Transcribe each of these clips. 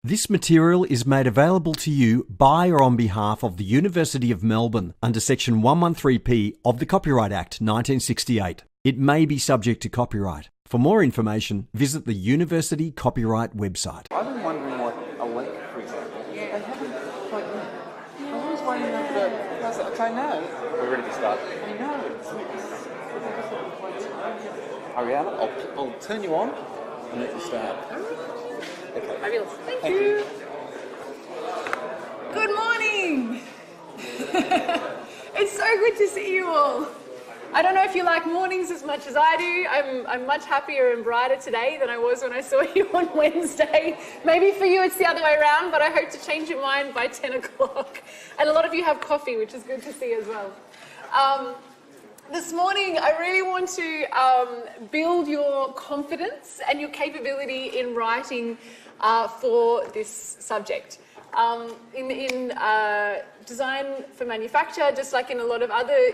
This material is made available to you by or on behalf of the University of Melbourne under Section 113P of the Copyright Act 1968. It may be subject to copyright. For more information, visit the University Copyright website. I've been wondering what a lake, for example, they haven't quite yet. I'm always wondering about okay, now we're ready to start. I know. Ariana, I'll turn you on and let you start. Okay. Fabulous. Thank you. Good morning. It's so good to see you all. I don't know if you like mornings as much as I do. I'm much happier and brighter today than I was when I saw you on Wednesday. Maybe for you it's the other way around, but I hope to change your mind by 10 o'clock. And a lot of you have coffee, which is good to see as well. This morning, I really want to build your confidence and your capability in writing for this subject. In design for manufacture, just like in a lot of other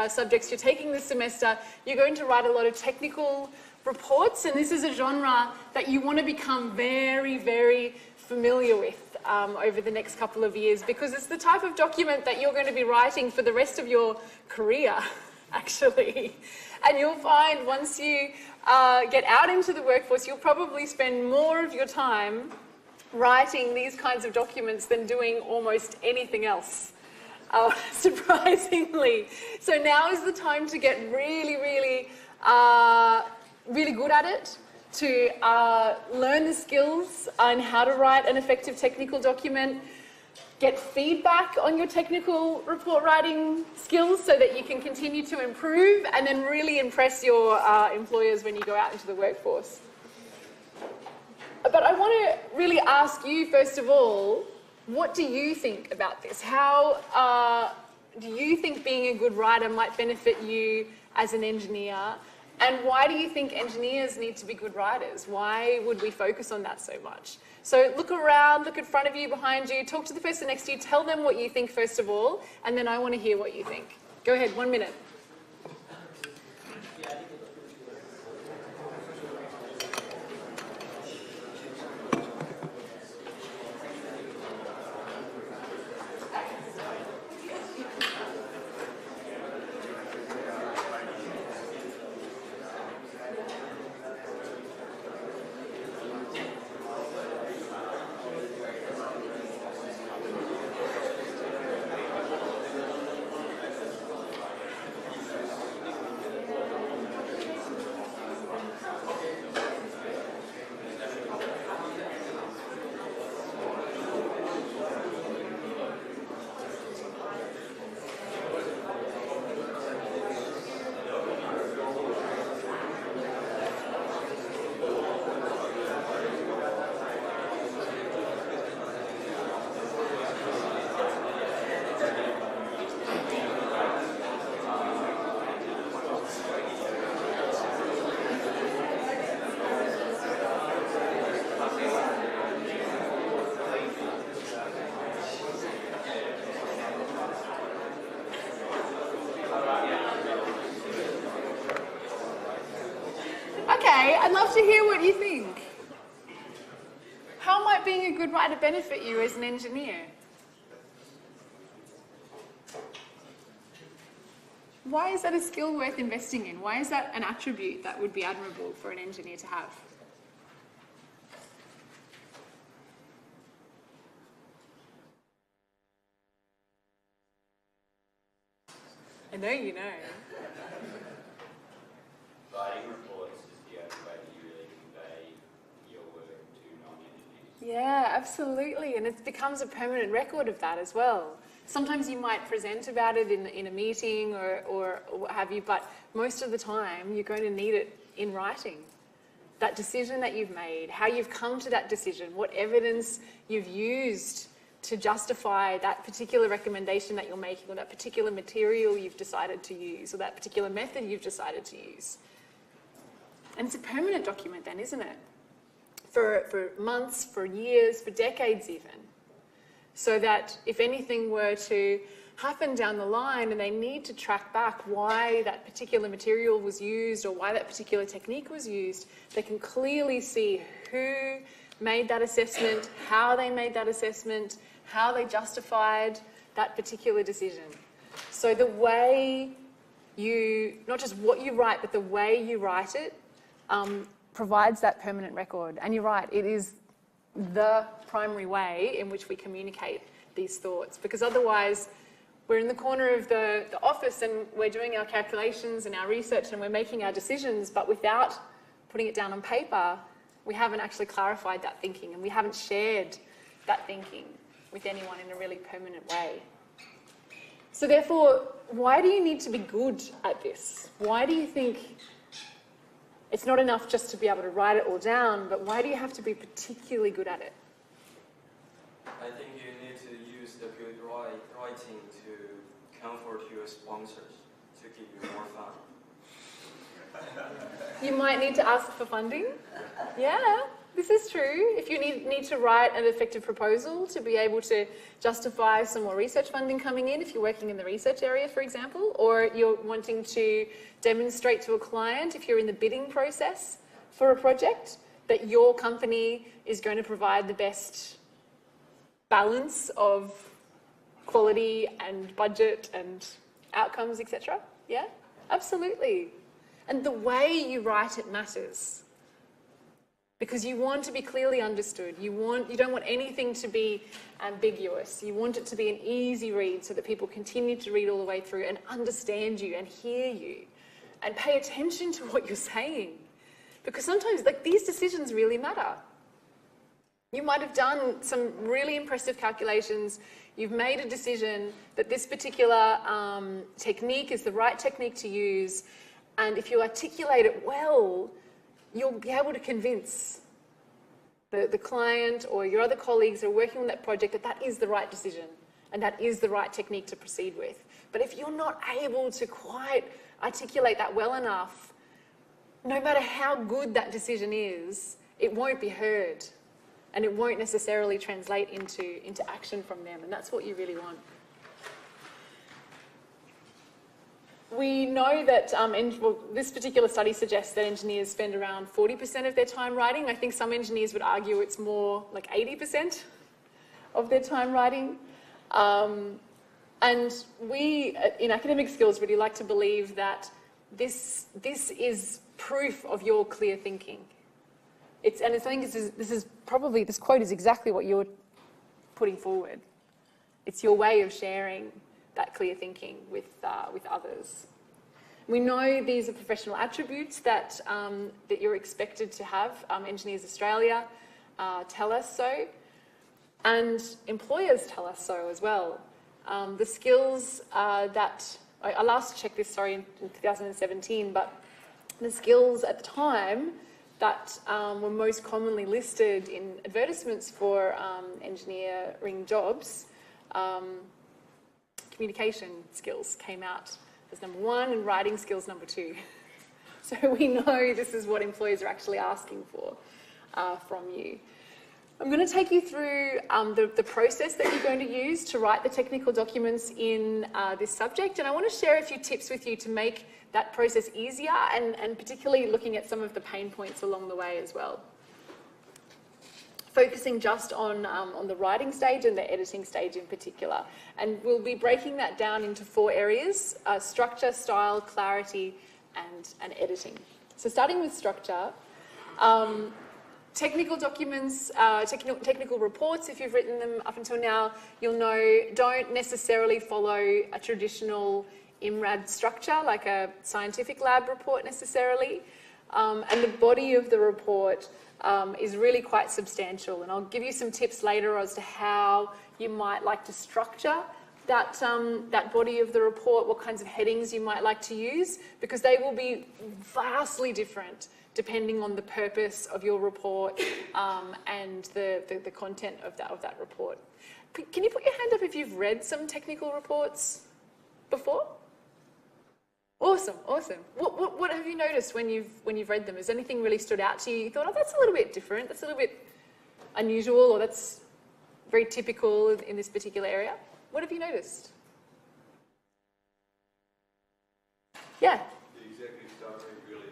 subjects you're taking this semester, you're going to write a lot of technical reports, and this is a genre that you want to become very, very familiar with over the next couple of years, because it's the type of document that you're going to be writing for the rest of your career, actually. And you'll find once you get out into the workforce, you'll probably spend more of your time writing these kinds of documents than doing almost anything else, surprisingly. So now is the time to get really, really, really good at it, to learn the skills on how to write an effective technical document, get feedback on your technical report writing skills so that you can continue to improve, and then really impress your employers when you go out into the workforce. But I want to really ask you, first of all, what do you think about this? How do you think being a good writer might benefit you as an engineer? And why do you think engineers need to be good writers? Why would we focus on that so much? So look around, look in front of you, behind you, talk to the person next to you, tell them what you think first of all, and then I want to hear what you think. Go ahead, 1 minute. Okay, I'd love to hear what you think. How might being a good writer benefit you as an engineer? Why is that a skill worth investing in? Why is that an attribute that would be admirable for an engineer to have? I know you know. Writing reports is the only way that you really convey your work to non-engineers. Yeah, absolutely. And it becomes a permanent record of that as well. Sometimes you might present about it in a meeting or what have you, but most of the time you're going to need it in writing. That decision that you've made, how you've come to that decision, what evidence you've used to justify that particular recommendation that you're making, or that particular material you've decided to use, or that particular method you've decided to use. And it's a permanent document then, isn't it? For months, for years, for decades even. So that if anything were to happen down the line and they need to track back why that particular material was used or why that particular technique was used, they can clearly see who made that assessment, how they made that assessment, how they justified that particular decision. So the way you, not just what you write, but the way you write it provides that permanent record. And you're right, it is the primary way in which we communicate these thoughts, because otherwise we're in the corner of the office and we're doing our calculations and our research and we're making our decisions, but without putting it down on paper, we haven't actually clarified that thinking and we haven't shared that thinking with anyone in a really permanent way. So therefore, why do you need to be good at this? Why do you think it's not enough just to be able to write it all down, but why do you have to be particularly good at it? I think you need to use the good writing to comfort your sponsors, to give you more fun. You might need to ask for funding. Yeah, this is true. If you need to write an effective proposal to be able to justify some more research funding coming in, if you're working in the research area, for example, or you're wanting to demonstrate to a client, if you're in the bidding process for a project, that your company is going to provide the best balance of quality and budget and outcomes, etc. Yeah, absolutely. And the way you write it matters, because you want to be clearly understood. You don't want anything to be ambiguous. You want it to be an easy read so that people continue to read all the way through and understand you and hear you and pay attention to what you're saying. Because sometimes these decisions really matter. You might have done some really impressive calculations. You've made a decision that this particular technique is the right technique to use. And if you articulate it well, you'll be able to convince the client or your other colleagues who are working on that project that that is the right decision and that is the right technique to proceed with. But if you're not able to quite articulate that well enough, no matter how good that decision is, it won't be heard and it won't necessarily translate into action from them, and that's what you really want. We know that this particular study suggests that engineers spend around 40% of their time writing. I think some engineers would argue it's more like 80% of their time writing. And we, in Academic Skills, really like to believe that this is proof of your clear thinking. And I think this quote is exactly what you're putting forward. It's your way of sharing that clear thinking with others. We know these are professional attributes that you're expected to have. Engineers Australia tell us so, and employers tell us so as well. The skills that I last checked this, in 2017, but the skills at the time that were most commonly listed in advertisements for engineering jobs. Communication skills came out as number 1 and writing skills number 2. So we know this is what employers are actually asking for from you. I'm going to take you through the process that you're going to use to write the technical documents in this subject, and I want to share a few tips with you to make that process easier and particularly looking at some of the pain points along the way as well. Focusing just on the writing stage and the editing stage in particular. And we'll be breaking that down into 4 areas: structure, style, clarity, and editing. So starting with structure, technical documents, technical reports, if you've written them up until now, you'll know don't necessarily follow a traditional IMRAD structure, like a scientific lab report necessarily. And the body of the report is really quite substantial, and I'll give you some tips later as to how you might like to structure that body of the report, what kinds of headings you might like to use, because they will be vastly different depending on the purpose of your report and the content of that report. Can you put your hand up if you've read some technical reports before? Awesome, awesome. What have you noticed when you've read them? Has anything really stood out to you? You thought, oh, that's a little bit different, that's a little bit unusual, or that's very typical in this particular area? What have you noticed? Yeah? The executive summary, really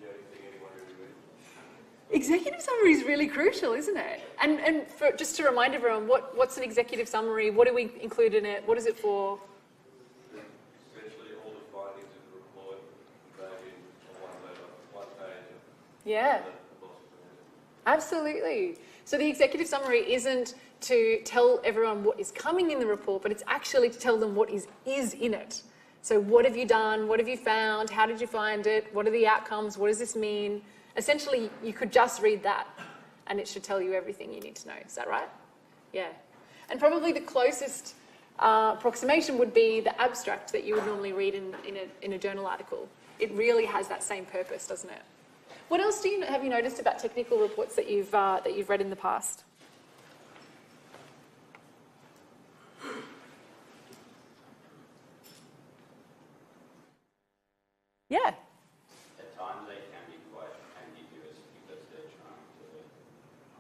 the only thing anyone really Executive summary is really crucial, isn't it? And for, just to remind everyone, what's an executive summary? What do we include in it? What is it for? Essentially all the findings of the report conveyed in one letter, one page. Yeah. Absolutely. So the executive summary isn't to tell everyone what is coming in the report, but it's actually to tell them what is in it. So what have you done? What have you found? How did you find it? What are the outcomes? What does this mean? Essentially, you could just read that and it should tell you everything you need to know. Is that right? Yeah. And probably the closest approximation would be the abstract that you would normally read in a journal article. It really has that same purpose, doesn't it? What else have you noticed about technical reports that you've read in the past? Yeah. At times they can be quite ambiguous because they're trying to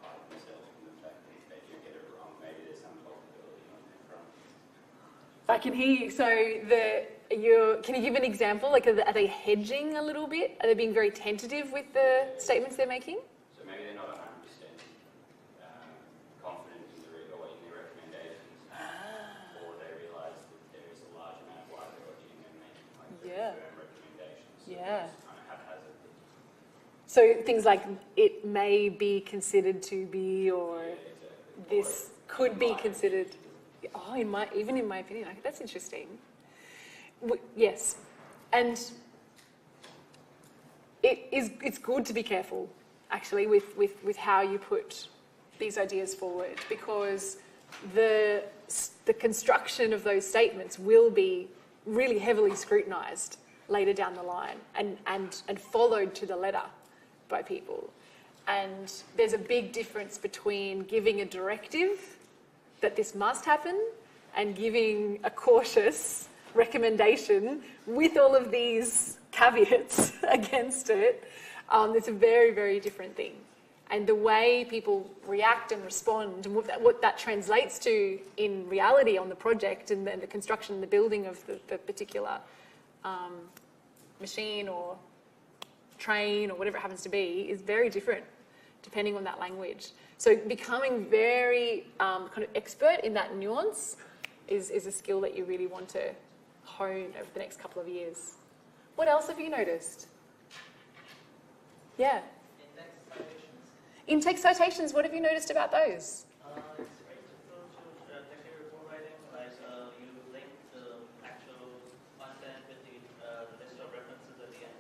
hide themselves from the fact that if they do get it wrong, maybe there's some possibility on their front. I can hear you. So can you give an example? Like, are they hedging a little bit? Are they being very tentative with the statements they're making? So maybe they're not 100% confident in their recommendations, or they realise that there is a large amount of liability in them making Yeah. firm recommendations. So Yeah. it's kind of haphazardly. So things like it may be considered to be, or this could be considered. Oh, even in my opinion, that's interesting. Yes, and it's good to be careful, actually, with how you put these ideas forward, because the construction of those statements will be really heavily scrutinised later down the line and followed to the letter by people. And there's a big difference between giving a directive that this must happen and giving a cautious recommendation with all of these caveats against it. It's a very, very different thing. And the way people react and respond and what that translates to in reality on the project and the construction and the building of the particular machine or train or whatever it happens to be is very different depending on that language. So becoming very kind of expert in that nuance is a skill that you really want to hone over the next couple of years. What else have you noticed? Yeah. In-text citations, what have you noticed about those? It's very difficult to technical report writing, like you link the actual content with the list of references at the end.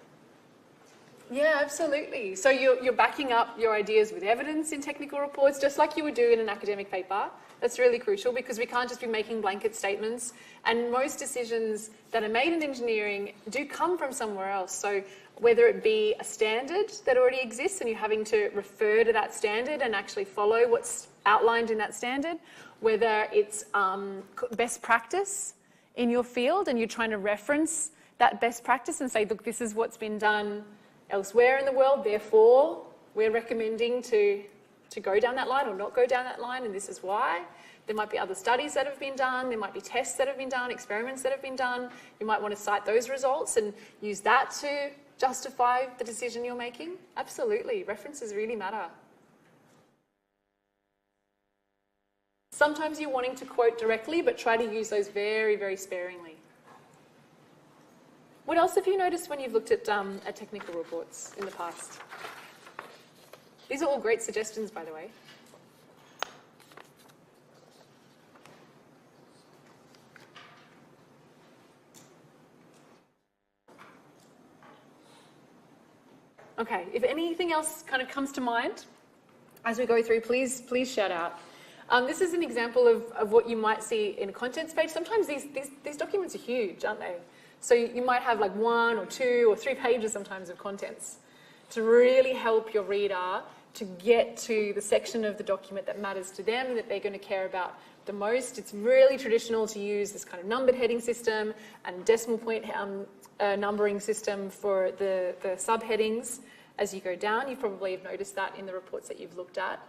Yeah, absolutely. So you're backing up your ideas with evidence in technical reports, just like you would do in an academic paper. That's really crucial because we can't just be making blanket statements. And most decisions that are made in engineering do come from somewhere else. So whether it be a standard that already exists and you're having to refer to that standard and actually follow what's outlined in that standard, whether it's best practice in your field and you're trying to reference that best practice and say, look, this is what's been done elsewhere in the world, therefore we're recommending to go down that line or not go down that line, and this is why. There might be other studies that have been done, there might be tests that have been done, experiments that have been done. You might want to cite those results and use that to justify the decision you're making. Absolutely, references really matter. Sometimes you're wanting to quote directly, but try to use those very, very sparingly. What else have you noticed when you've looked at technical reports in the past? These are all great suggestions, by the way. Okay, if anything else kind of comes to mind as we go through, please shout out. This is an example of what you might see in a contents page. Sometimes these documents are huge, aren't they? So you might have like 1 or 2 or 3 pages sometimes of contents to really help your reader to get to the section of the document that matters to them, that they're going to care about the most. It's really traditional to use this kind of numbered heading system and decimal point numbering system for the subheadings as you go down. You probably have noticed that in the reports that you've looked at.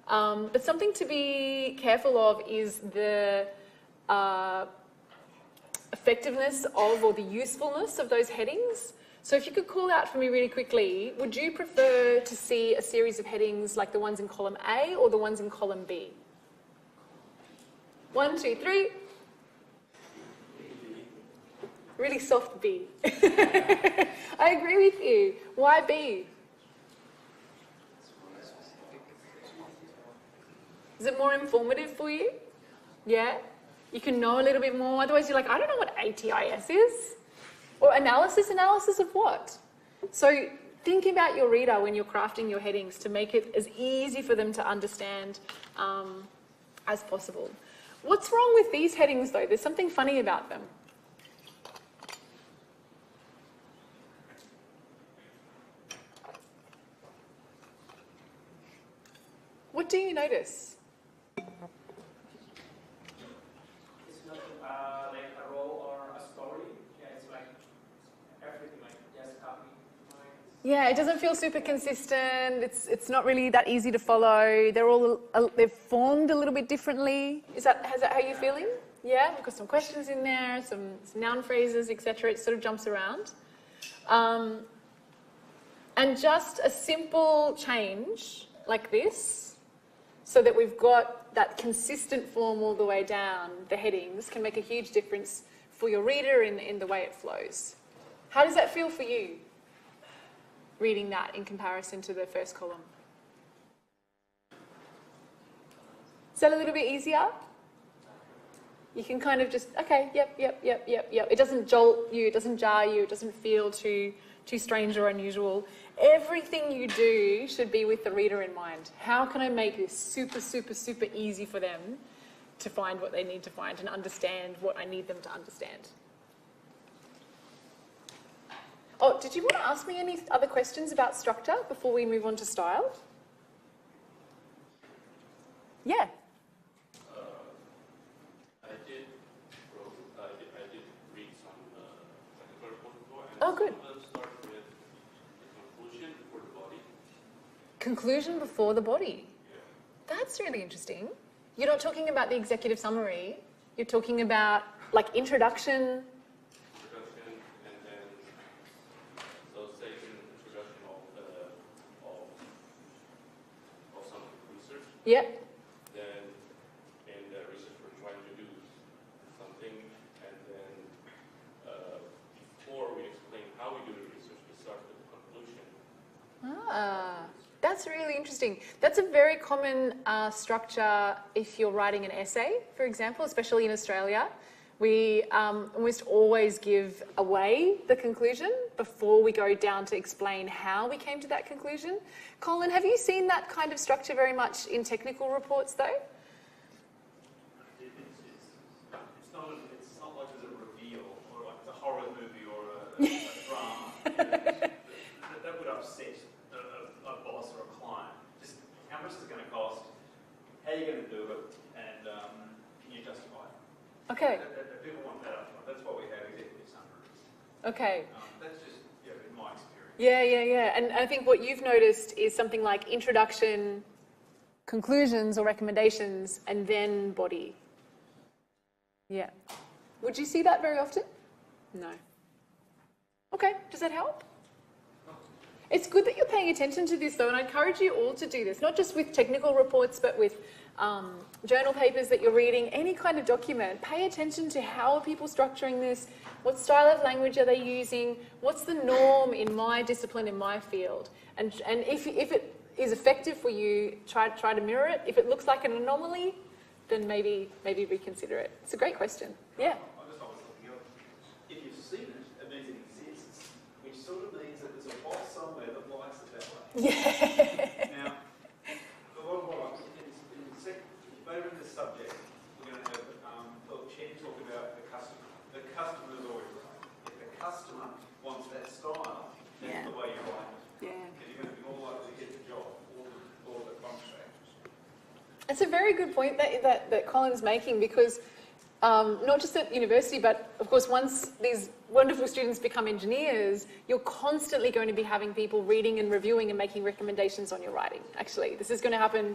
But something to be careful of is the effectiveness of or the usefulness of those headings. So if you could call out for me really quickly, would you prefer to see a series of headings like the ones in column A or the ones in column B? 1, 2, 3. Really soft B. I agree with you. Why B? Is it more informative for you? Yeah? You can know a little bit more. Otherwise you're like, I don't know what ATIS is. Or analysis of what? So think about your reader when you're crafting your headings to make it as easy for them to understand as possible. What's wrong with these headings though? There's something funny about them. What do you notice? It's not like a role or a story. Yeah, it's like everything, like just copy. Yeah, it doesn't feel super consistent. It's not really that easy to follow. They're formed a little bit differently. Is that how you're feeling? Yeah, we've got some questions in there, some noun phrases, etc. It sort of jumps around. And just a simple change like this, so that we've got that consistent form all the way down the headings, can make a huge difference for your reader in the way it flows. How does that feel for you, reading that in comparison to the first column? Is that a little bit easier? You can kind of just, okay, yep. It doesn't jolt you, it doesn't jar you, it doesn't feel too strange or unusual. Everything you do should be with the reader in mind. How can I make this super, super, super easy for them to find what they need to find and understand what I need them to understand? Oh, did you want to ask me any other questions about structure before we move on to style? Yeah. I did read some technical reports before, and Oh, good. some of them start with the conclusion before the body. Conclusion before the body. Yeah. That's really interesting. You're not talking about the executive summary. You're talking about like introduction. Introduction, and then so say in introduction of some research. Yeah. Then in the research we're trying to do something, and then before we explain how we do the research, we start with the conclusion. Ah, that's really interesting. That's a very common structure if you're writing an essay, for example, especially in Australia. We almost always give away the conclusion before we go down to explain how we came to that conclusion. Colin, have you seen that kind of structure very much in technical reports though? It's not like there's a reveal or like a horror movie or a drama. that would upset a boss or a client. Just how much is it going to cost? How are you going to do it? And can you justify it? Okay. People want that up front. That's why we have executive summaries. Okay. That's just in my experience. Yeah. And I think what you've noticed is something like introduction, conclusions or recommendations, and then body. Yeah. Would you see that very often? No. Okay, does that help? It's good that you're paying attention to this though, and I encourage you all to do this, not just with technical reports, but with journal papers that you're reading, any kind of document. Pay attention to how are people structuring this, what style of language are they using, what's the norm in my discipline, in my field. And if it is effective for you, try to mirror it. If it looks like an anomaly, then maybe reconsider it. It's a great question. Yeah. I just always looking up. If you've seen it, it means it exists, which sort of means that there's a boss somewhere that likes it that way. Yeah. Now, a lot of what later in the subject, we're going to have Chen talk about the customer. The customer is always right. If the customer wants that style, that's the way you write it. Yeah. Because you're going to be more likely to get the job or the contract. It's a very good point that Colin's making, because not just at university, but of course once these wonderful students become engineers, you're constantly going to be having people reading and reviewing and making recommendations on your writing. Actually, this is going to happen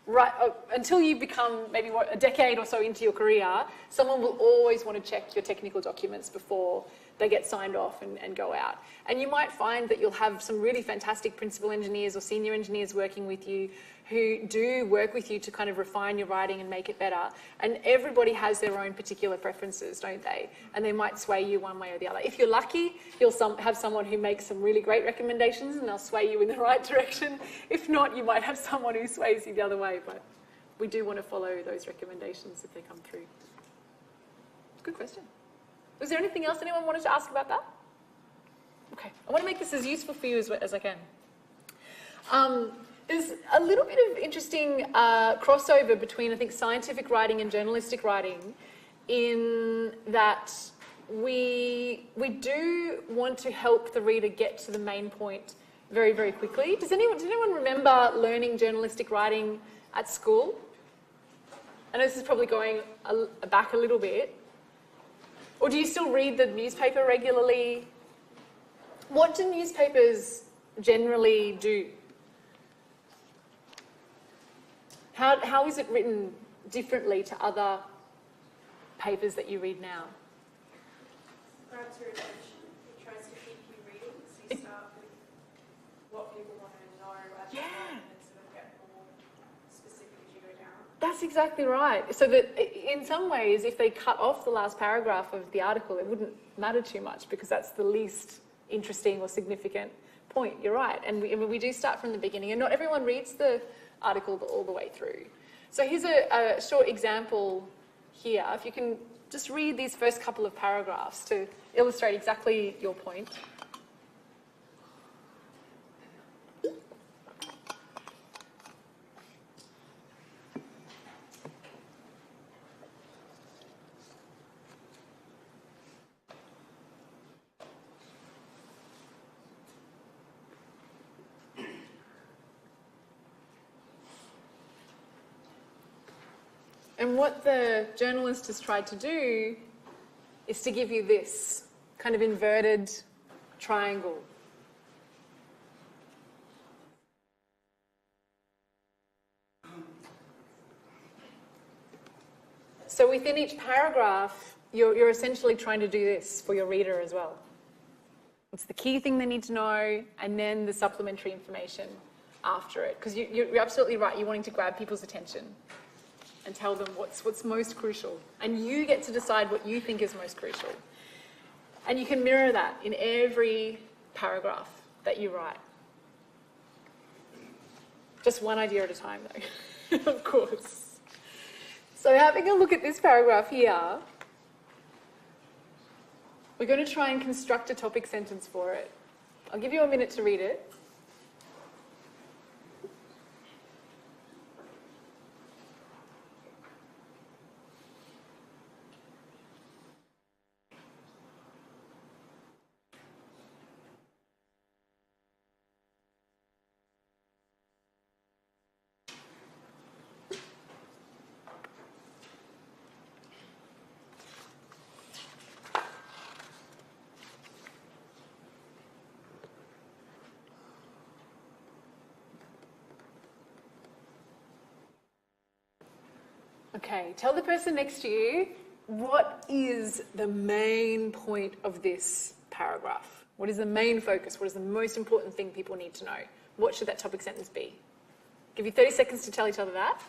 right, until you become maybe a decade or so into your career, someone will always want to check your technical documents before they get signed off and go out. And you might find that you'll have some really fantastic principal engineers or senior engineers working with you who do work with you to kind of refine your writing and make it better. And everybody has their own particular preferences, don't they? And they might sway you one way or the other. If you're lucky, you'll have someone who makes some really great recommendations and they'll sway you in the right direction. If not, you might have someone who sways you the other way. But we do want to follow those recommendations if they come through. Good question. Was there anything else anyone wanted to ask about that? Okay, I want to make this as useful for you as I can. There's a little bit of interesting crossover between, I think, scientific writing and journalistic writing in that we do want to help the reader get to the main point very, very quickly. Does anyone remember learning journalistic writing at school? I know this is probably going back a little bit. Or do you still read the newspaper regularly? What do newspapers generally do? How is it written differently to other papers that you read now? Grabs your attention. It tries to keep you reading, so you start with what people want to know at the time and sort of get more specific as you go down. That's exactly right. So that in some ways, if they cut off the last paragraph of the article, it wouldn't matter too much because that's the least interesting or significant point. You're right. And we do start from the beginning. And not everyone reads the article all the way through. So here's a short example here. If you can just read these first couple of paragraphs to illustrate exactly your point. And what the journalist has tried to do is to give you this kind of inverted triangle. So within each paragraph, you're essentially trying to do this for your reader as well. It's the key thing they need to know, and then the supplementary information after it. Because you're absolutely right, you're wanting to grab people's attention and tell them what's most crucial. And you get to decide what you think is most crucial. And you can mirror that in every paragraph that you write. Just one idea at a time, though, of course. So having a look at this paragraph here, we're going to try and construct a topic sentence for it. I'll give you a minute to read it. Okay, tell the person next to you, what is the main point of this paragraph? What is the main focus? What is the most important thing people need to know? What should that topic sentence be? Give you 30 seconds to tell each other that.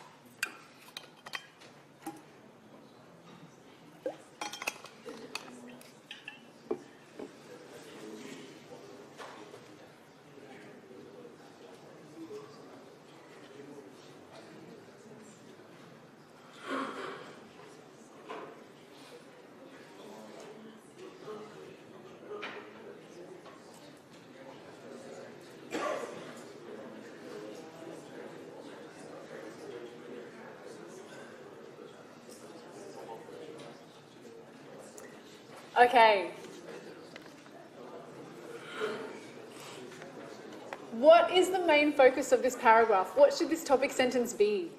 Okay. What is the main focus of this paragraph? What should this topic sentence be?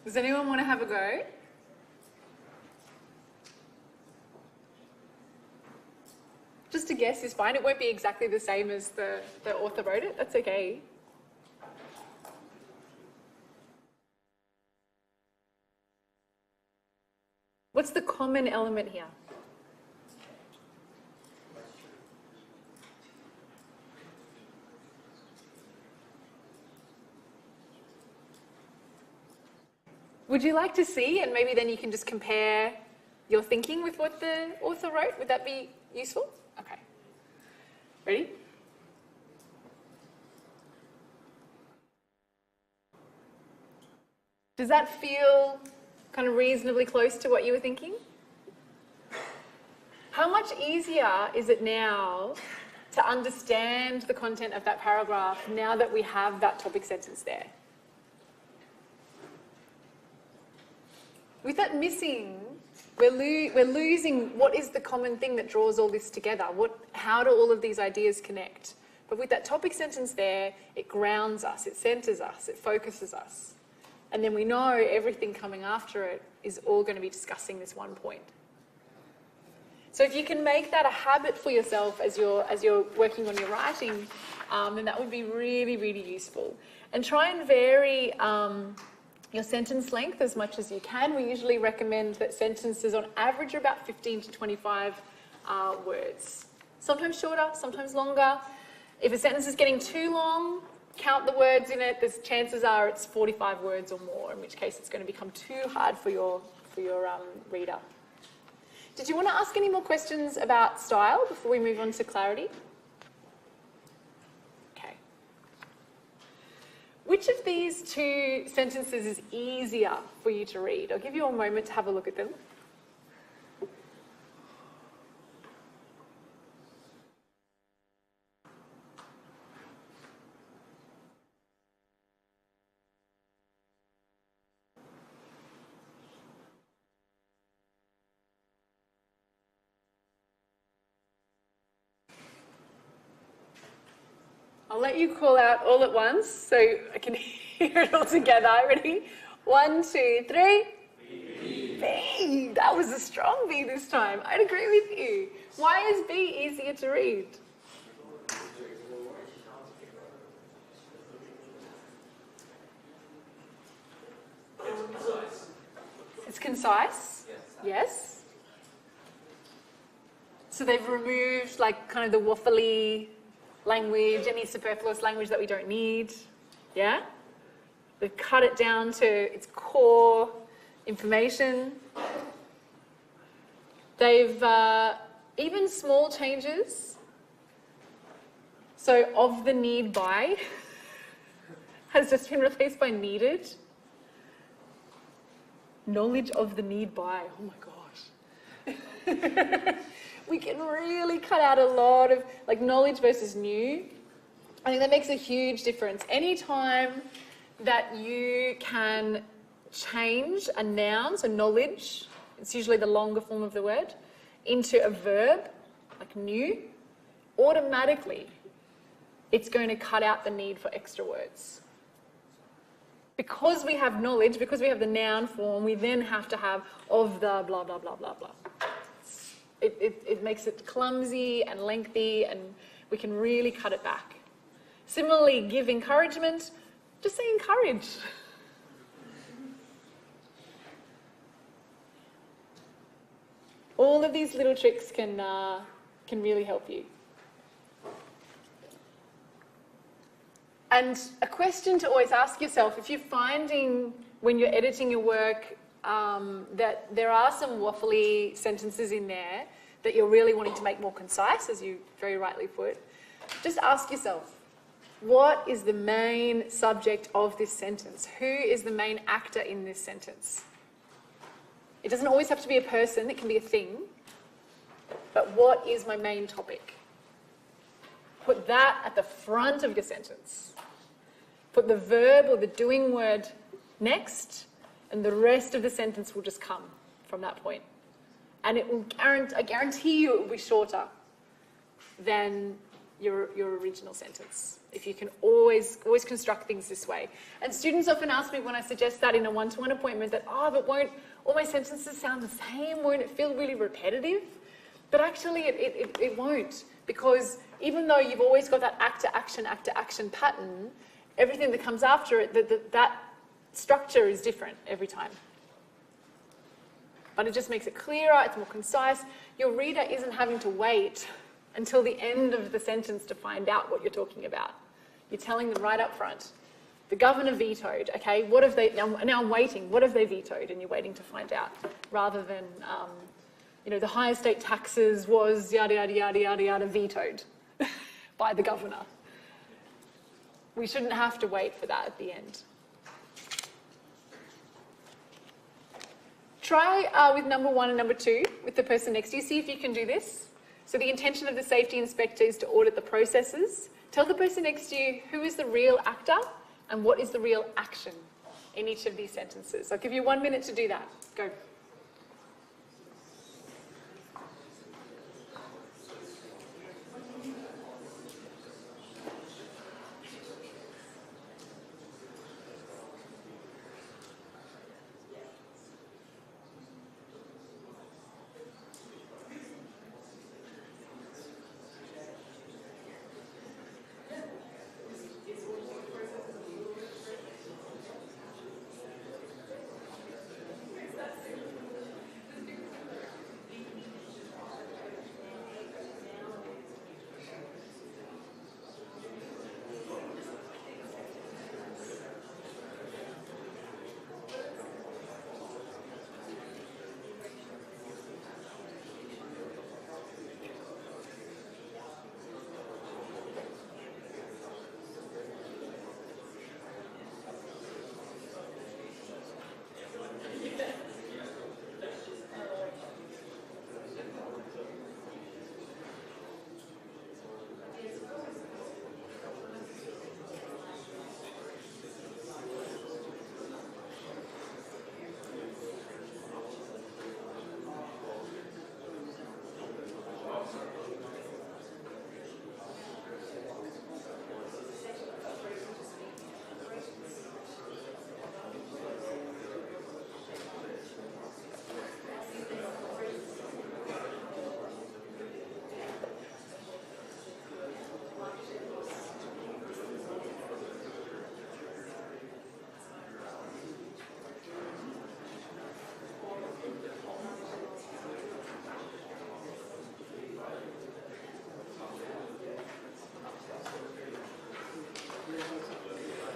Does anyone want to have a go? Just to guess is fine. It won't be exactly the same as the author wrote it. That's okay. What's the common element here? Would you like to see, and maybe then you can just compare your thinking with what the author wrote? Would that be useful? Okay. Ready? Does that feel kind of reasonably close to what you were thinking? How much easier is it now to understand the content of that paragraph now that we have that topic sentence there? With that missing, we're losing what is the common thing that draws all this together. How do all of these ideas connect? But with that topic sentence there, it grounds us, it centres us, it focuses us. And then we know everything coming after it is all going to be discussing this one point. So if you can make that a habit for yourself as you're working on your writing, then that would be really, really useful. And try and vary your sentence length as much as you can. We usually recommend that sentences on average are about 15 to 25 words. Sometimes shorter, sometimes longer. If a sentence is getting too long, count the words in it. There's chances are it's 45 words or more, in which case it's going to become too hard for your reader. Did you want to ask any more questions about style before we move on to clarity? Okay. Which of these two sentences is easier for you to read? I'll give you a moment to have a look at them. I'll let you call out all at once so I can hear it all together. Ready? 1, 2, 3. B. That was a strong B this time. I'd agree with you. Why is B easier to read? It's concise. Yes. So they've removed like kind of the waffly language, any superfluous language that we don't need, yeah? They've cut it down to its core information. They've, even small changes, so of the need by has just been replaced by needed. Knowledge of the need by, oh my gosh. We can really cut out a lot of, like, knowledge versus new. I think that makes a huge difference. Anytime that you can change a noun, so knowledge, it's usually the longer form of the word, into a verb, like new, automatically it's going to cut out the need for extra words. Because we have knowledge, because we have the noun form, we then have to have of the blah, blah, blah, blah, blah. It makes it clumsy and lengthy, and we can really cut it back. Similarly, give encouragement, just say encourage. All of these little tricks can really help you. And a question to always ask yourself, if you're finding when you're editing your work that there are some waffly sentences in there that you're really wanting to make more concise, as you very rightly put, just ask yourself, what is the main subject of this sentence? Who is the main actor in this sentence? It doesn't always have to be a person, it can be a thing, but what is my main topic? Put that at the front of your sentence. Put the verb or the doing word next, and the rest of the sentence will just come from that point. And it will I guarantee you it will be shorter than your original sentence, if you can always construct things this way. And students often ask me when I suggest that in a one-to-one appointment that, but won't all my sentences sound the same? Won't it feel really repetitive? But actually it won't, Because even though you've always got that act-to-action pattern, everything that comes after it, that structure is different every time. But it just makes it clearer, it's more concise. Your reader isn't having to wait until the end of the sentence to find out what you're talking about. You're telling them right up front. The governor vetoed, okay, what have they, now I'm waiting, what have they vetoed? And you're waiting to find out, rather than, you know, the higher state taxes was yada, yada, yada, yada, yada, vetoed by the governor. We shouldn't have to wait for that at the end. Try with number 1 and number 2 with the person next to you. See if you can do this. So the intention of the safety inspector is to audit the processes. Tell the person next to you who is the real actor and what is the real action in each of these sentences. I'll give you 1 minute to do that. Go.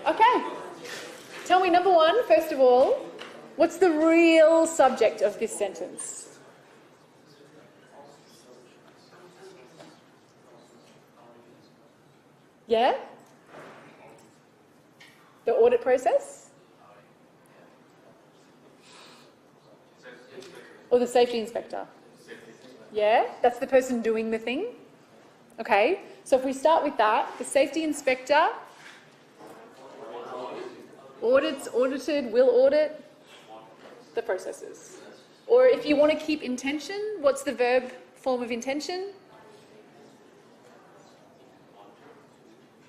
Okay. Tell me, number 1, first of all, what's the real subject of this sentence? Yeah? The audit process? Or the safety inspector? Yeah? That's the person doing the thing? Okay. So if we start with that, the safety inspector audited, will audit the processes. Or if you want to keep intention, what's the verb form of intention?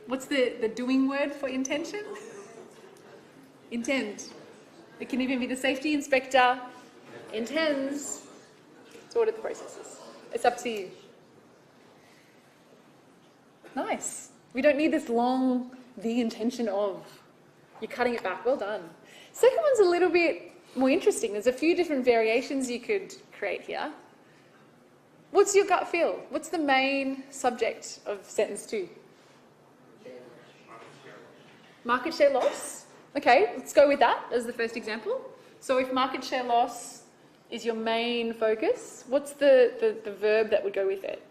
What's the doing word for intention? Intend. It can even be the safety inspector intends to audit the processes. It's up to you. Nice. We don't need this long, the intention of. You're cutting it back. Well done. Second one's a little bit more interesting. There's a few different variations you could create here. What's your gut feel? What's the main subject of sentence 2? Market share loss. Okay, let's go with that as the first example. So if market share loss is your main focus, what's the verb that would go with it?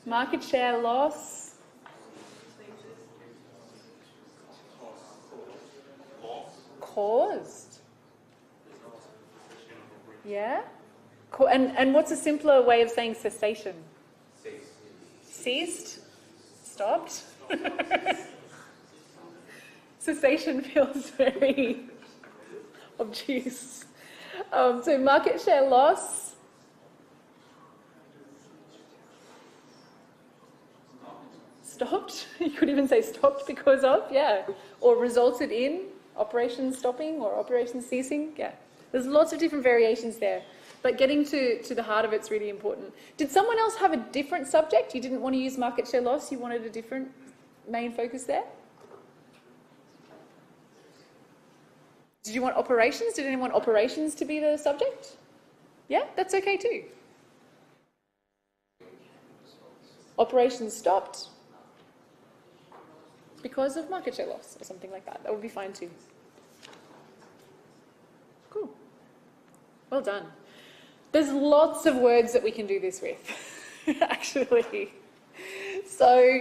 Market share loss. Caused. Yeah? And what's a simpler way of saying cessation? Ceased? Stopped? Cessation feels very obtuse. So market share loss. Stopped. You could even say stopped because of, yeah. Or resulted in, Operation stopping or operation ceasing. Yeah, there's lots of different variations there. But getting to the heart of it's really important. Did someone else have a different subject? You didn't want to use market share loss, you wanted a different main focus there? Did you want operations? Did anyone want operations to be the subject? Yeah, that's okay too. Operations stopped because of market share loss or something like that. That would be fine too. Cool. Well done. There's lots of words that we can do this with, actually. So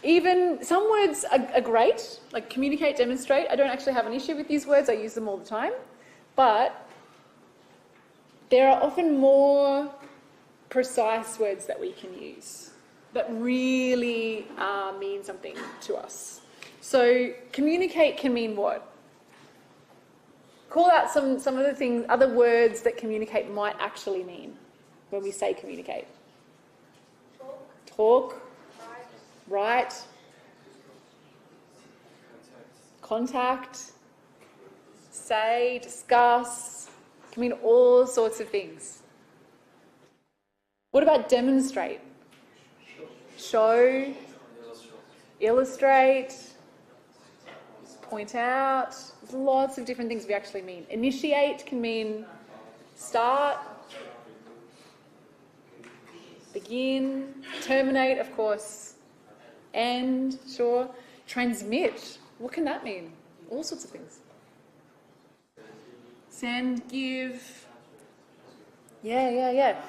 even some words are great, like communicate, demonstrate. I don't actually have an issue with these words. I use them all the time. But there are often more precise words that we can use that really mean something to us. So communicate can mean what? Call out some of the things, other words that communicate might actually mean when we say communicate. Talk. Write. Contact. Say, discuss. Can mean all sorts of things. What about demonstrate? Show. Illustrate. Point out. There's lots of different things we actually mean. Initiate can mean start, begin, terminate, of course, end, sure. Transmit, what can that mean? All sorts of things. Send, give, yeah.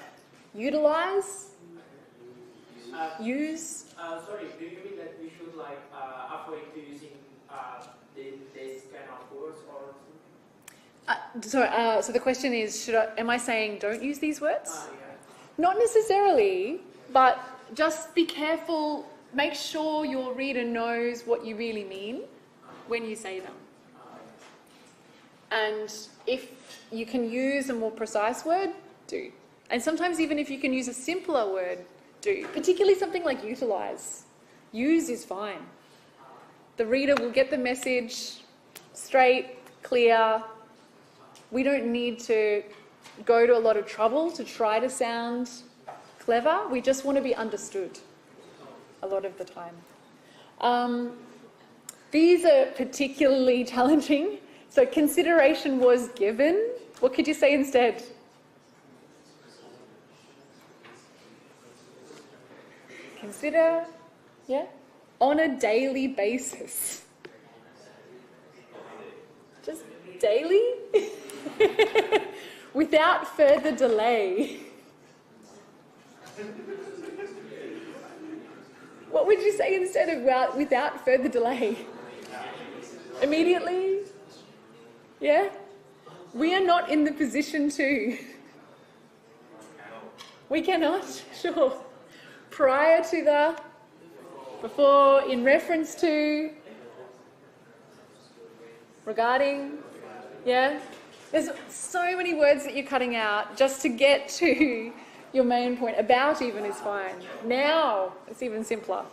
Utilize, use. Sorry, do you mean that we should avoid using this kind of words or something? So the question is, am I saying don't use these words? Yeah. Not necessarily, but just be careful. Make sure your reader knows what you really mean when you say them. And if you can use a more precise word, do. And sometimes even if you can use a simpler word, do. Particularly something like utilize. Use is fine. The reader will get the message straight, clear. We don't need to go to a lot of trouble to try to sound clever. We just want to be understood a lot of the time. These are particularly challenging. So consideration was given. What could you say instead? Consider, yeah? On a daily basis. Just daily? Without further delay. What would you say instead of without further delay? Immediately? Yeah? We are not in the position to. We cannot? Sure. Prior to the, before, in reference to, regarding, yeah? There's so many words that you're cutting out just to get to your main point. About even is fine. Now, it's even simpler.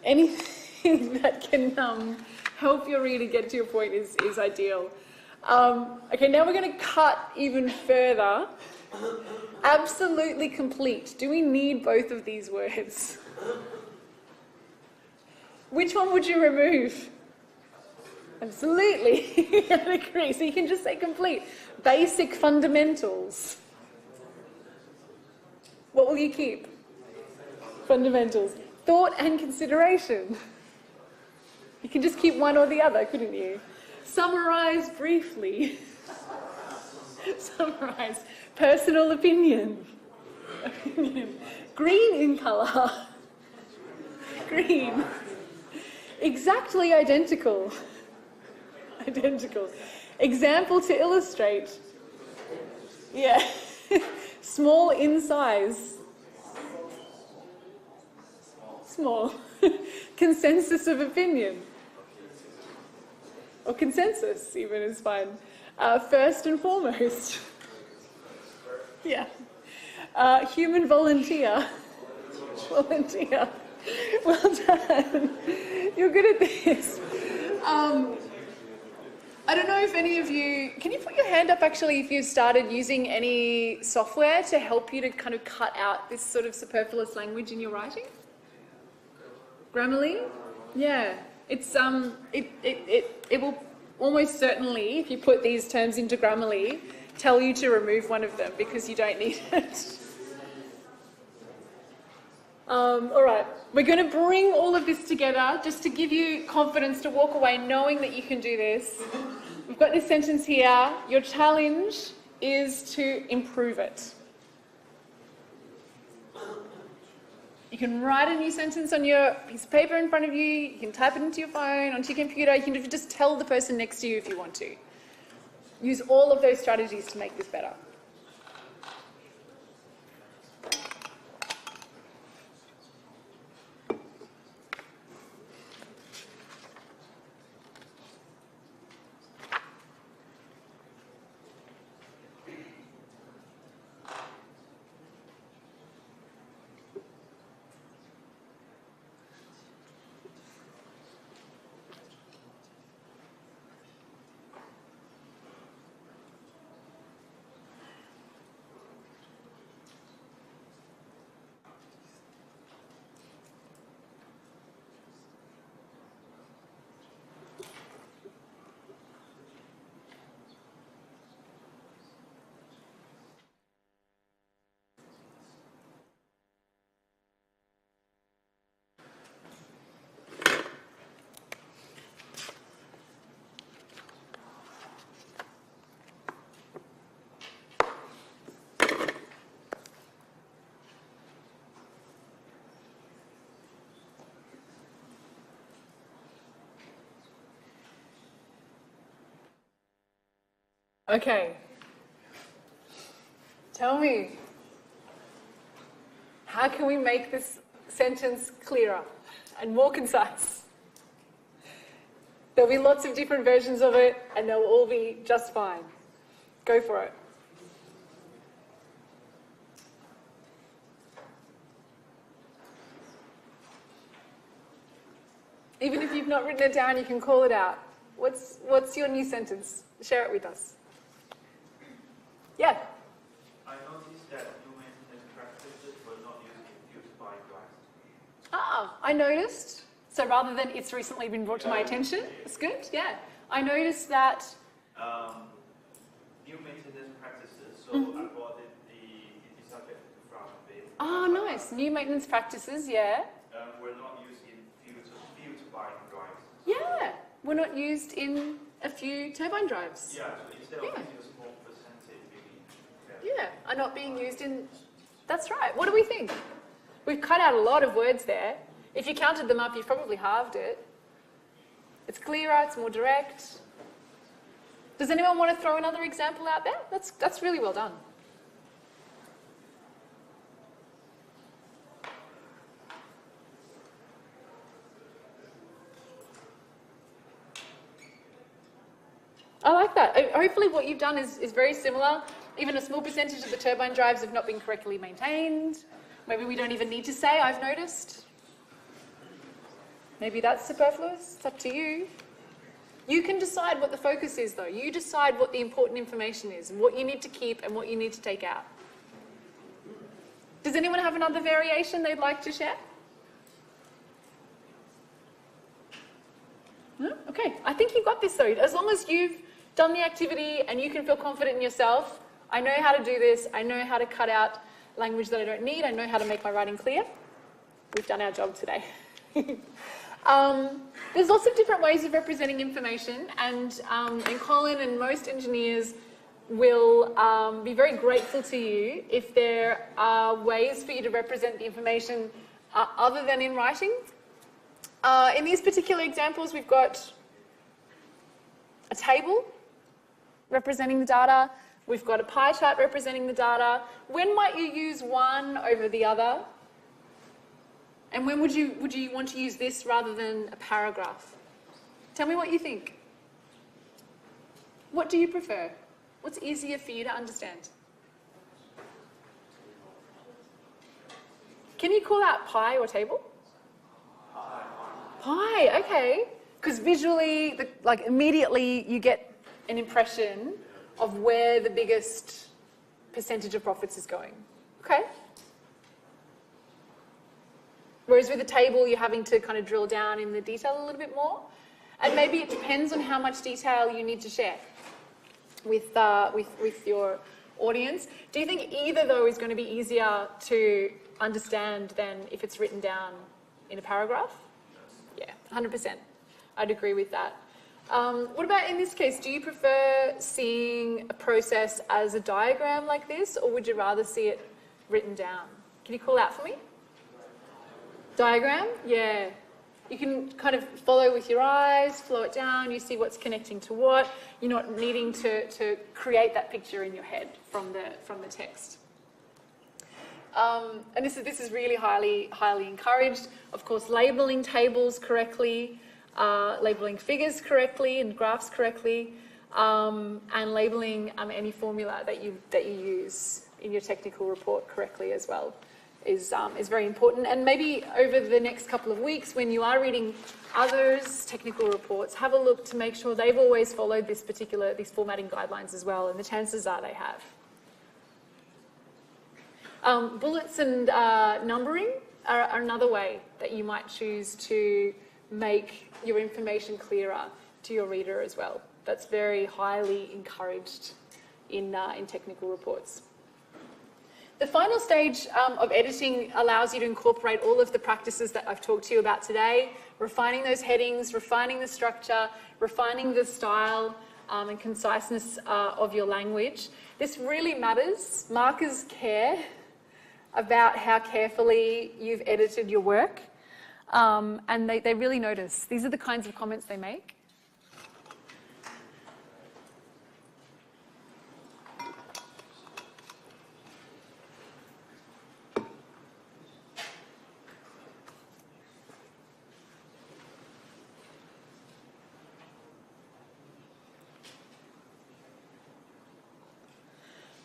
Anything that can help your reader get to your point is ideal. Okay, now we're going to cut even further. Absolutely complete. Do we need both of these words? Which one would you remove? Absolutely. I agree. So you can just say complete. Basic fundamentals. What will you keep? Fundamentals. Thought and consideration. You can just keep one or the other, couldn't you? Summarize briefly. Summarize. Personal opinion. Green in colour. Green. Exactly identical. Identical. Example to illustrate. Yeah. Small in size. Small. Consensus of opinion. Or consensus even is fine. First and foremost. Yeah. Human volunteer. Volunteer. Well done. You're good at this. I don't know if any of you, can you put your hand up actually if you've started using any software to help you to kind of cut out this sort of superfluous language in your writing? Grammarly? Yeah. It's it will almost certainly, if you put these terms into Grammarly, tell you to remove one of them because you don't need it. All right, we're going to bring all of this together just to give you confidence to walk away knowing that you can do this. We've got this sentence here. Your challenge is to improve it. You can write a new sentence on your piece of paper in front of you. You can type it into your phone, onto your computer. You can just tell the person next to you if you want to. Use all of those strategies to make this better. Okay. Tell me, how can we make this sentence clearer and more concise? There'll be lots of different versions of it and they'll all be just fine. Go for it. Even if you've not written it down, you can call it out. What's your new sentence? Share it with us. Yeah. I noticed that new maintenance practices were not used by clients. Ah, I noticed. So rather than it's recently been brought to my attention, it's good, yeah. I noticed that... new maintenance practices, so I brought the subject from the... Oh, nice. New maintenance practices, yeah. Were not used in few turbine drives. Yeah, we're not used in a few turbine drives. Yeah, so instead of using a small percentage, maybe... Yeah, are not being used in... That's right. What do we think? We've cut out a lot of words there. If you counted them up, you've probably halved it. It's clearer, it's more direct. Does anyone want to throw another example out there? That's really well done. I like that. Hopefully what you've done is very similar. Even a small percentage of the turbine drives have not been correctly maintained. Maybe we don't even need to say, I've noticed. Maybe that's superfluous. It's up to you. You can decide what the focus is, though. You decide what the important information is, and what you need to keep and what you need to take out. Does anyone have another variation they'd like to share? No? Okay, I think you've got this, though. As long as you've done the activity and you can feel confident in yourself, I know how to do this, I know how to cut out language that I don't need, I know how to make my writing clear. We've done our job today. There's lots of different ways of representing information, and Colin and most engineers will be very grateful to you if there are ways for you to represent the information other than in writing. In these particular examples, we've got a table representing the data. We've got a pie chart representing the data. When might you use one over the other? And when would you want to use this rather than a paragraph? Tell me what you think. What do you prefer? What's easier for you to understand? Can you call out pie or table? Pie, okay. Because visually, immediately you get an impression of where the biggest percentage of profits is going. Okay. Whereas with a table, you're having to kind of drill down in the detail a little bit more. And maybe it depends on how much detail you need to share with your audience. Do you think either, though, is going to be easier to understand than if it's written down in a paragraph? Yeah, 100%. I'd agree with that. What about in this case? Do you prefer seeing a process as a diagram like this, or would you rather see it written down? Can you call out for me? Diagram? Yeah. You can kind of follow with your eyes, flow it down, you see what's connecting to what. You're not needing to create that picture in your head from the text. And this is really highly encouraged. Of course, labelling tables correctly, labelling figures correctly and graphs correctly, and labelling any formula that you use in your technical report correctly as well is very important. And maybe over the next couple of weeks, when you are reading others' technical reports, have a look to make sure they've always followed these formatting guidelines as well, and the chances are they have. Bullets and numbering are another way that you might choose to make your information clearer to your reader as well. That's very highly encouraged in technical reports. The final stage of editing allows you to incorporate all of the practices that I've talked to you about today, refining those headings, refining the structure, refining the style and conciseness of your language. This really matters. Markers care about how carefully you've edited your work, and they really notice. These are the kinds of comments they make.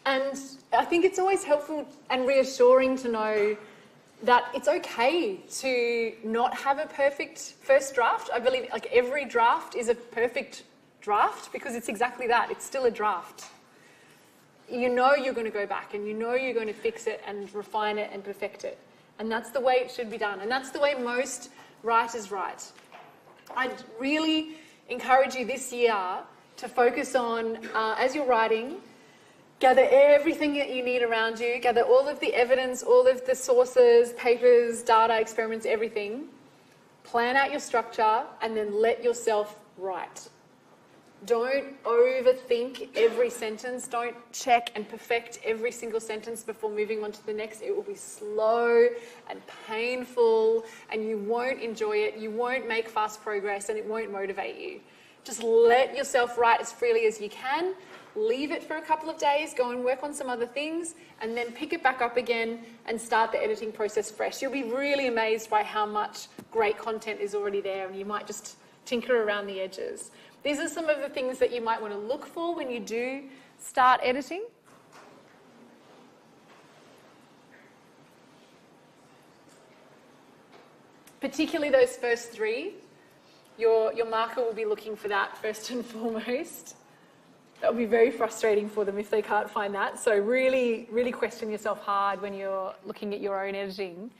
And I think it's always helpful and reassuring to know that it's okay to not have a perfect first draft. I believe like every draft is a perfect draft because it's exactly that. It's still a draft. You know you're going to go back and you know you're going to fix it and refine it and perfect it. And that's the way it should be done. And that's the way most writers write. I'd really encourage you this year to focus on, as you're writing, gather everything that you need around you, gather all of the evidence, all of the sources, papers, data, experiments, everything. Plan out your structure and then let yourself write. Don't overthink every sentence. Don't check and perfect every single sentence before moving on to the next. It will be slow and painful and you won't enjoy it. You won't make fast progress and it won't motivate you. Just let yourself write as freely as you can. Leave it for a couple of days, go and work on some other things, and then pick it back up again and start the editing process fresh. You'll be really amazed by how much great content is already there, and you might just tinker around the edges. These are some of the things that you might want to look for when you do start editing. Particularly those first three. Your marker will be looking for that first and foremost. That will be very frustrating for them if they can't find that. So really, really question yourself hard when you're looking at your own editing.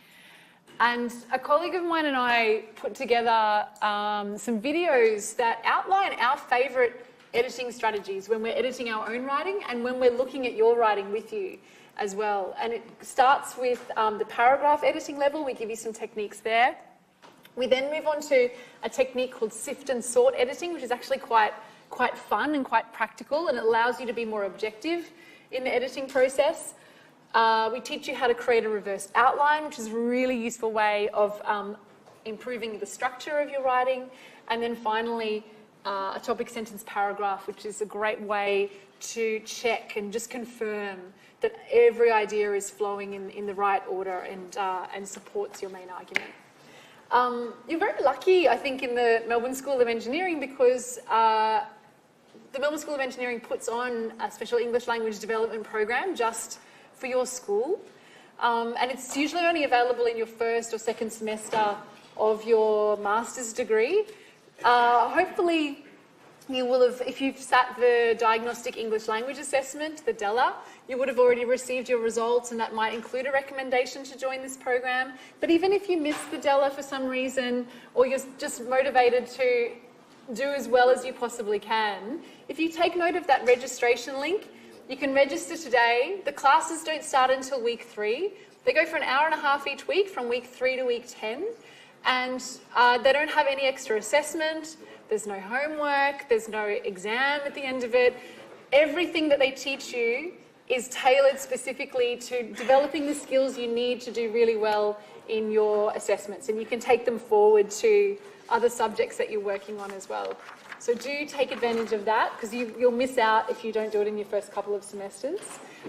And a colleague of mine and I put together some videos that outline our favourite editing strategies when we're editing our own writing and when we're looking at your writing with you as well. And it starts with the paragraph editing level. We give you some techniques there. We then move on to a technique called sift and sort editing, which is actually quite fun and quite practical, and it allows you to be more objective in the editing process. We teach you how to create a reversed outline, which is a really useful way of improving the structure of your writing. And then finally, a topic sentence paragraph, which is a great way to check and just confirm that every idea is flowing in the right order and supports your main argument. You're very lucky, I think, in the Melbourne School of Engineering because the Melbourne School of Engineering puts on a special English language development program just for your school. And it's usually only available in your first or second semester of your master's degree. Hopefully you will have, if you've sat the Diagnostic English Language Assessment, the DELA, you would have already received your results, and that might include a recommendation to join this program. But even if you miss the DELA for some reason, or you're just motivated to do as well as you possibly can, if you take note of that registration link, you can register today. The classes don't start until week 3. They go for an hour and a half each week from week 3 to week 10, and they don't have any extra assessment. There's no homework, there's no exam at the end of it. Everything that they teach you is tailored specifically to developing the skills you need to do really well in your assessments, and you can take them forward to other subjects that you're working on as well. So do take advantage of that, because you'll miss out if you don't do it in your first couple of semesters.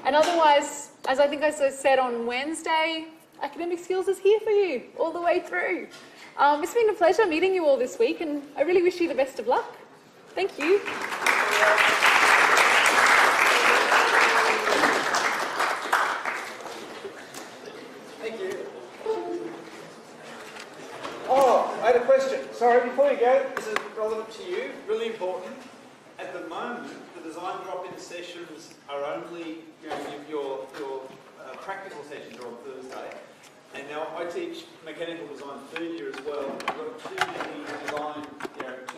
And otherwise, as I think I said on Wednesday, Academic Skills is here for you all the way through. It's been a pleasure meeting you all this week, and I really wish you the best of luck. Thank you. Thank you. Oh, I had a question. Sorry, before you go, this is relevant to you, really important. At the moment, the design drop-in sessions are only, your practical sessions are on Thursday. And now I teach mechanical design third year as well. I've got too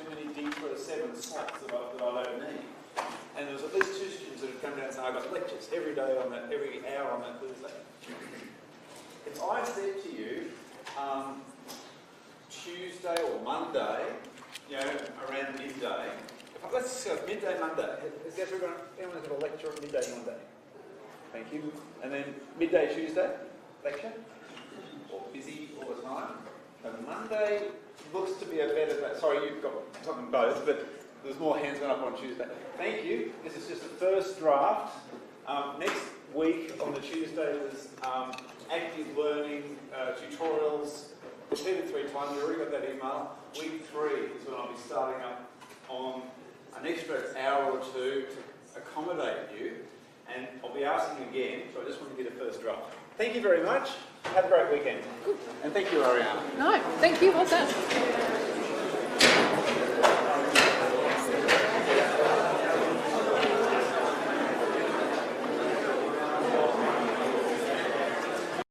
many D for 7 slots that I don't need. And there was at least 2 students that have come down and said, I've got lectures every hour on that Thursday. If I said to you, Tuesday or Monday, around midday, let's just go midday Monday. Has anyone got a lecture on midday Monday? Thank you. And then midday Tuesday, lecture? Or busy all the time. So Monday looks to be a better day. Sorry, you've got something both, but there's more hands going up on Tuesday. Thank you. This is just the first draft. Next week on the Tuesday there's active learning tutorials. Repeated 3 times. You already got that email. Week 3 is when I'll be starting up on an extra hour or 2 to accommodate you, and I'll be asking again. So I just want to get a first draft. Thank you very much. Have a great weekend. And thank you, Ariana. No, thank you. Well done.